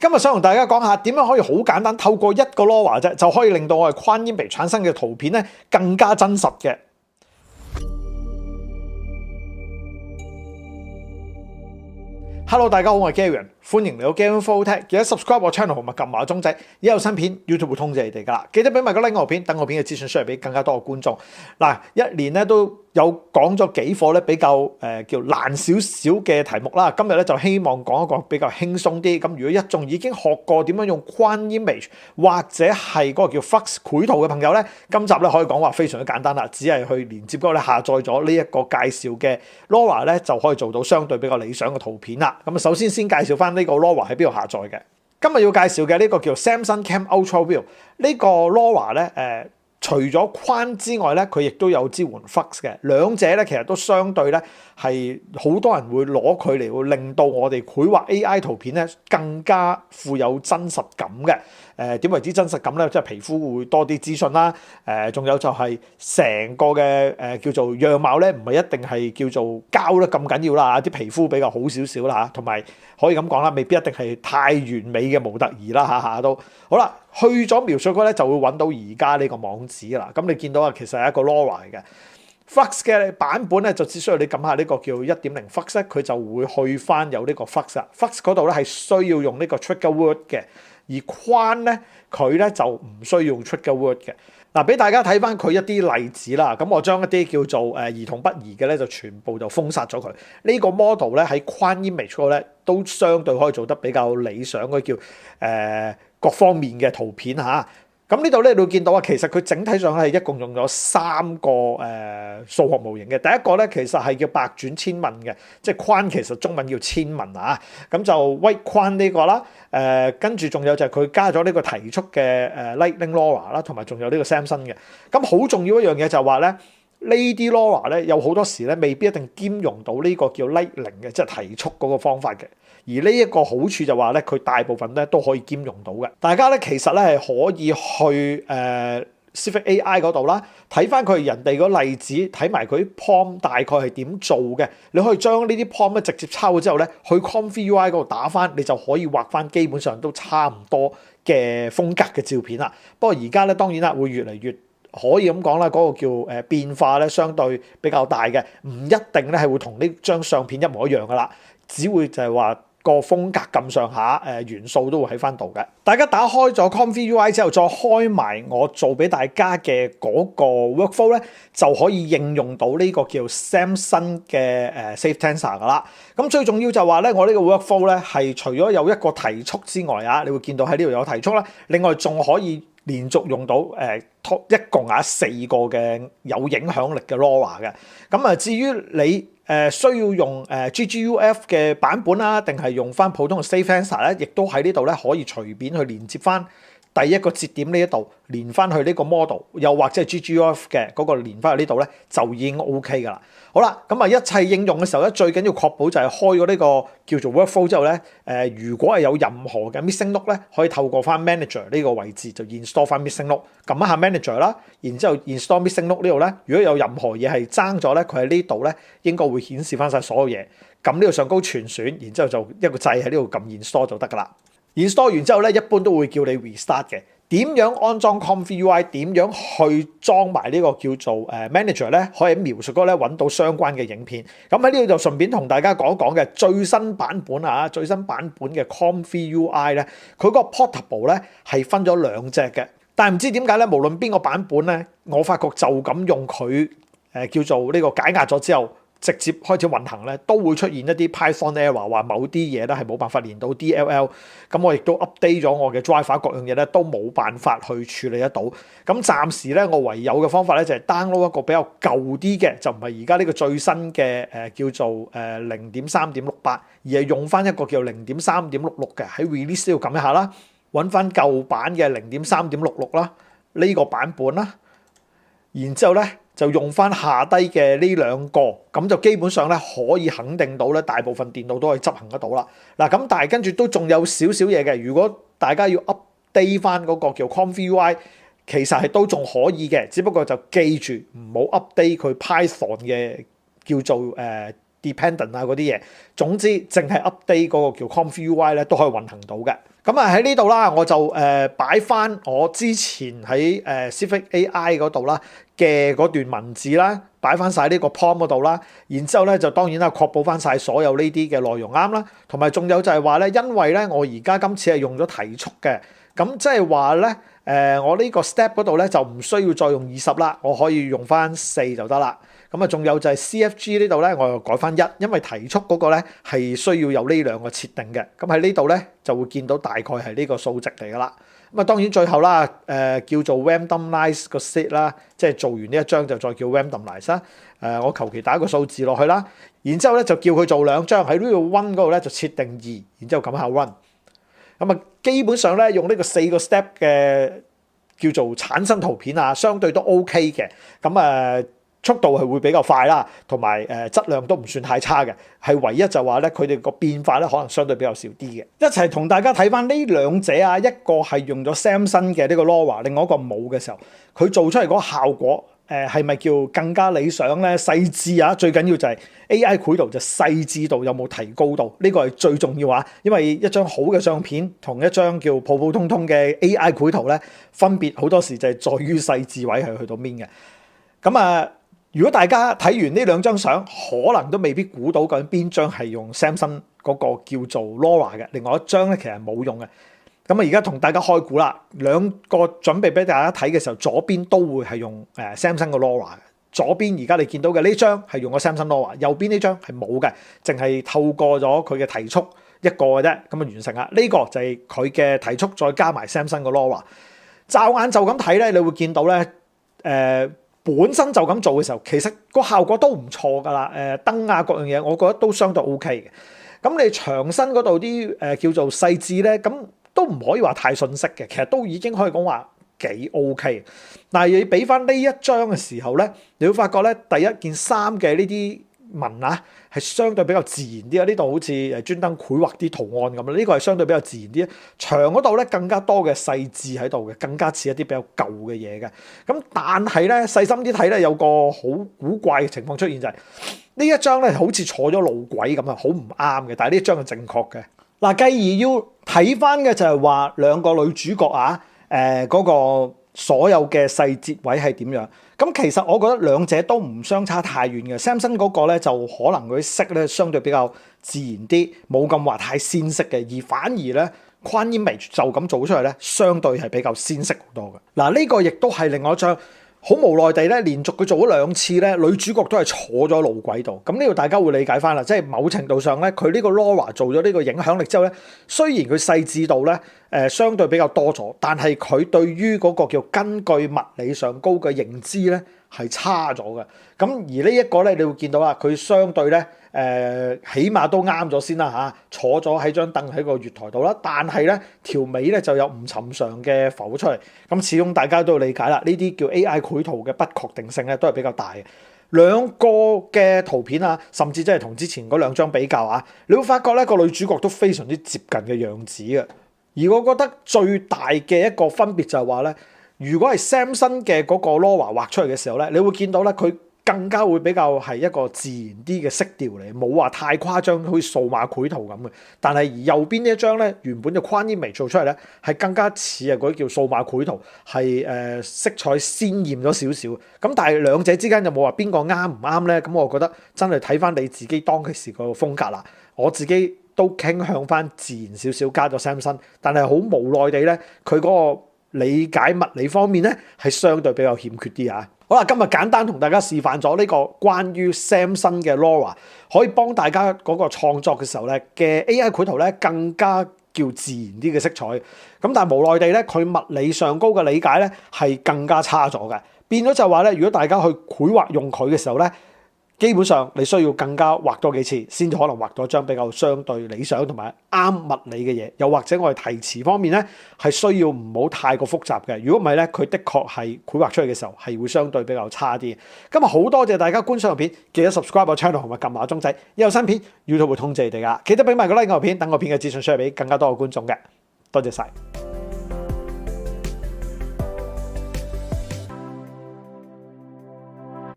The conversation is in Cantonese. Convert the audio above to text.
今日想同大家講下點樣可以好簡單透過一個 LoRa 啫，就可以令到我哋Quantum Image產生嘅圖片咧更加真實嘅。Hello， 大家好，我係 Gary， 歡迎嚟到 Gary Info Tech， 記得 subscribe 我 channel 同埋撳埋個鐘仔，一有新片 YouTube 會通知你哋噶啦。記得俾埋個 like 我片，等我片嘅資訊出嚟俾更加多嘅觀眾。嗱，一年咧都有講咗幾課咧比較叫難少少嘅題目啦。今日咧就希望講一個比較輕鬆啲。咁如果一眾已經學過點樣用 Quantum Image 或者係嗰個叫 Flux 繪圖嘅朋友咧，今集咧可以講話非常之簡單啦，只係去連接嗰個咧下載咗呢一個介紹嘅 LoRa 咧就可以做到相對比較理想嘅圖片啦。咁首先介紹翻呢個 LoRa 喺邊度下載嘅。今日要介紹嘅呢個叫 Samsung Cam Ultra View 呢個 LoRa 咧除咗框之外咧，佢亦都有支援 Flux 嘅，兩者咧其實都相對咧係好多人會攞佢嚟，會令到我哋繪畫 AI 圖片咧更加富有真實感嘅。點為之真實感咧？即係皮膚會多啲資訊啦。仲有就係成個嘅叫做樣貌咧，唔係一定係叫做膠得咁緊要啦。啲皮膚比較好少少啦嚇，同埋可以咁講啦，未必一定係太完美嘅模特兒啦下下都。好啦，去咗描述嗰咧就會揾到而家呢個網址啦。咁你見到啊，其實係一個 LoRa 嚟嘅。Flux 嘅版本咧就只需要你撳下呢個叫 1.0 Flux 咧，佢就會去翻有呢個 Flux 啦。Flux 嗰度咧係需要用呢個 Trigger Word 嘅。而框咧，佢咧就唔需要用 Trigger Word 嘅。嗱，俾大家睇翻佢一啲例子啦。咁我將一啲叫做兒童不宜嘅咧，就全部就封殺咗佢。呢個 model 咧喺Quantum Image 嗰個咧，都相對可以做得比較理想嘅叫各方面嘅圖片嚇。咁呢度咧，你會見到啊，其實佢整體上係一共用咗3個數學模型嘅。第一個咧，其實係叫百轉千問嘅，即係框其實中文叫千問啊。咁就 White 框呢個啦，跟住仲有就係佢加咗呢個提速嘅Lightning LoRa 啦，同埋仲有呢個 Samsung 嘅。咁好重要一樣嘢就係話咧，呢啲 LoRa 咧有好多時咧未必一定兼容到呢個叫 Lightning 嘅，即係提速嗰個方法嘅。而呢一個好處就話咧，佢大部分咧都可以兼容到嘅。大家咧其實咧係可以去Civic AI 嗰度啦，睇翻佢人哋個例子，睇埋佢啲 prompt 大概係點做嘅。你可以將呢啲 prompt 咧直接抄咗之後咧，去 Conv UI 嗰度打翻，你就可以畫翻基本上都差唔多嘅風格嘅照片啦。不過而家咧當然啦，會越嚟越可以咁講啦，嗰個叫變化咧相對比較大嘅，唔一定咧係會同呢張相片一模一樣噶啦，只會就係話個風格咁上下，元素都會喺翻度嘅。大家打開咗 Conv UI 之後，再開埋我做俾大家嘅嗰個 workflow 咧，就可以應用到呢個叫 Samsung 嘅Safe Tensor 噶啦。咁最重要就話咧，我呢個 workflow 咧係除咗有一個提速之外啊，你會見到喺呢度有提速啦，另外仲可以連續用到一共4個嘅有影響力嘅 LoRa 嘅。咁啊，至於你需要用GGUF 嘅版本啦，定係用翻普通嘅 Safe Tensor 咧，亦都喺呢度咧可以隨便去連接翻第一個節點呢一度，連翻去呢個 model， 又或者係 GGUF 嘅嗰個連翻去呢度咧，就已經 OK 噶啦。好啦，咁啊一切應用嘅時候咧，最緊要確保就係開咗呢個叫做 workflow 之後咧，如果係有任何嘅 missing node 咧，可以透過翻 manager 呢個位置就 install 翻 missing node， 撳一下 manager 啦，然之後 install missing node 呢度咧，如果有任何嘢係爭咗咧，佢喺呢度咧應該會顯示翻晒所有嘢。撳呢度上高全選，然之後就一個掣喺呢度撳 install 就得噶啦。install 完之後咧，一般都會叫你 restart 嘅。點樣安裝 Conv UI？ 點樣去裝埋呢個叫做manager 咧？可以喺描述嗰度咧揾到相關嘅影片。咁喺呢度就順便同大家講一講嘅最新版本啊，最新版本嘅 Conv UI 咧，佢個 portable 咧係分咗2隻嘅。但係唔知點解咧，無論邊個版本咧，我發覺就咁用佢叫做呢個解壓咗之後，直接開始運行咧，都會出現一啲 Python error， 話某啲嘢咧係冇辦法連到 DLL。咁我亦都 update 咗我嘅 driver， 各樣嘢咧都冇辦法去處理得到。咁暫時咧，我唯有嘅方法咧就係 download 一個比較舊啲嘅，就唔係而家呢個最新嘅叫做0.3.68， 而係用翻一個叫 0.3.66 嘅，喺 release 呢度撳一下啦，揾翻舊版嘅 0.3.66 啦，呢個版本啦，然之後咧，就用翻下低嘅呢2個，咁就基本上咧可以肯定到咧，大部分電腦都可以執行得到啦。嗱，咁但係跟住都仲有少少嘢嘅。如果大家要 update 翻嗰個叫 Conv UI， 其實係都仲可以嘅，只不過就記住唔好 update 佢 Python 嘅叫做 dependent 啊嗰啲嘢，總之淨係 update 嗰個叫 conf UI 咧都可以運行到嘅。咁啊喺呢度啦，我就擺翻我之前喺Civic AI 嗰度啦嘅嗰段文字啦，擺翻晒呢個 prompt 嗰度啦，然之後咧就當然啦，確保翻晒所有呢啲嘅內容啱啦，同埋仲有就係話咧，因為咧我而家今次係用咗提速嘅，咁即係話咧我呢個 step 嗰度咧就唔需要再用20啦，我可以用翻4就得啦。咁啊，仲有就係 CFG 呢度咧，我又改翻1，因為提速嗰個咧係需要有呢兩個設定嘅。咁喺呢度咧就會見到大概係呢個數值嚟噶啦。咁啊，當然最後啦，叫做 randomize 個 set 啦，即係做完呢一張就再叫 randomize 啦。我求其打一個數字落去啦，然之後咧就叫佢做2張，喺呢度 run 嗰度咧就設定2，然之後撳下 run。咁啊，基本上咧用呢個4個 step 嘅叫做產生圖片啊，相對都 OK 嘅。咁速度係會比較快啦，同埋質量都唔算太差嘅，係唯一就話咧佢哋個變化咧可能相對比較少啲嘅。一齊同大家睇翻呢兩者啊，一個係用咗 Samsung 嘅呢個 LoRa， 另外一個冇嘅時候，佢做出嚟嗰個效果係咪叫更加理想咧？細緻啊，最緊要就係 AI 繪圖就細緻度有冇提高到，呢個係最重要啊！因為一張好嘅相片同一張叫普普通通嘅 AI 繪圖咧，分別好多時就係在於細緻位係去到邊嘅。咁如果大家睇完呢兩張相，可能都未必估到究竟邊張係用 Samsung 嗰個叫做 LoRa 嘅，另外一張咧其實冇用嘅。咁而家同大家開估啦，兩個準備俾大家睇嘅時候，左邊都會係用Samsung 嘅 LoRa 嘅。左邊而家你見到嘅呢張係用個 Samsung LoRa，右邊呢張係冇嘅，淨係透過咗佢嘅提速一個嘅啫，咁完成啦。呢個就係佢嘅提速再加埋 Samsung 嘅 LoRa。驟眼就咁睇咧，你會見到咧本身就咁做嘅時候，其實個效果都唔錯噶啦。燈啊各樣嘢，我覺得都相對 OK 嘅。咁你長身嗰度啲叫做細緻咧，咁都唔可以話太遜色嘅。其實都已經可以講話幾 OK。但係你俾翻呢一張嘅時候咧，你會發覺咧第一件衫嘅呢啲紋啊係相對比較自然啲啊。呢度好似專登繪畫啲圖案咁啦，呢個係相對比較自然啲。長嗰度咧更加多嘅細緻喺度嘅，更加似一啲比較舊嘅嘢嘅。咁但係咧細心啲睇咧，有個好古怪嘅情況出現，就係呢一張咧好似坐咗路軌咁啊，好唔啱嘅。但係呢一張係正確嘅。嗱，繼而要睇翻嘅就係話兩個女主角啊，嗰個所有嘅細節位係點樣？咁其實我覺得兩者都唔相差太遠嘅。Samsung 嗰個咧就可能佢啲色咧相對比較自然啲，冇咁話太鮮色嘅，而反而咧 Quant Image 就咁做出嚟咧，相對係比較鮮色好多嘅。嗱，呢個亦都係另外一張。好無奈地咧，連續佢做咗2次咧，女主角都係坐咗路軌度。咁呢度大家會理解翻啦，即係某程度上咧，佢呢個 LoRa 做咗呢個影響力之後咧，雖然佢細緻度咧相對比較多咗，但係佢對於嗰個叫根據物理上高嘅認知咧係差咗嘅。咁而呢一個咧，你會見到啦，佢相對咧起碼都啱咗先啦嚇，坐咗喺張凳喺個月台度啦，但係咧條尾咧就有唔尋常嘅浮出嚟。咁始終大家都要理解啦，呢啲叫 AI 繪圖嘅不確定性咧都係比較大嘅。兩個嘅圖片啊，甚至即係同之前嗰2張比較啊，你會發覺咧個女主角都非常之接近嘅樣子嘅。而我覺得最大嘅一個分別就係話咧，如果係 Samsung 嘅嗰個 LoRa 畫出嚟嘅時候咧，你會見到咧佢更加會比較係一個自然啲嘅色調嚟，冇話太誇張，好似數碼繪圖咁嘅。但係而右邊呢一張咧，原本就 Quant Image 做出嚟咧，係更加似啊嗰啲叫數碼繪圖，係色彩鮮豔咗少少。咁但係兩者之間有冇話邊個啱唔啱咧？咁我覺得真係睇翻你自己當其時個風格啦。我自己都傾向翻自然少少，加咗 Samsung，但係好無奈地咧，佢嗰個理解物理方面咧係相對比較欠缺啲啊。好啦，今日簡單同大家示範咗呢個關於 Samsung 嘅 LoRa， 可以幫大家嗰個創作嘅時候咧嘅 AI 繪圖咧更加叫自然啲嘅色彩。咁但係無奈地咧，佢物理上高嘅理解咧係更加差咗嘅，變咗就話咧，如果大家去繪畫用佢嘅時候咧，基本上你需要更加畫多幾次，先至可能畫到一張比較相對理想同埋啱物理嘅嘢。又或者我哋題詞方面咧，係需要唔好太過複雜嘅。如果唔係咧，佢的確係繪畫出嚟嘅時候係會相對比較差啲。今日好多謝大家觀賞個片，記得 subscribe 個 channel 同埋撳埋個鐘仔，一有新片 YouTube 會通知你哋噶。記得俾埋個 like 個片，等個片嘅資訊 share 俾更加多嘅觀眾嘅。多謝晒。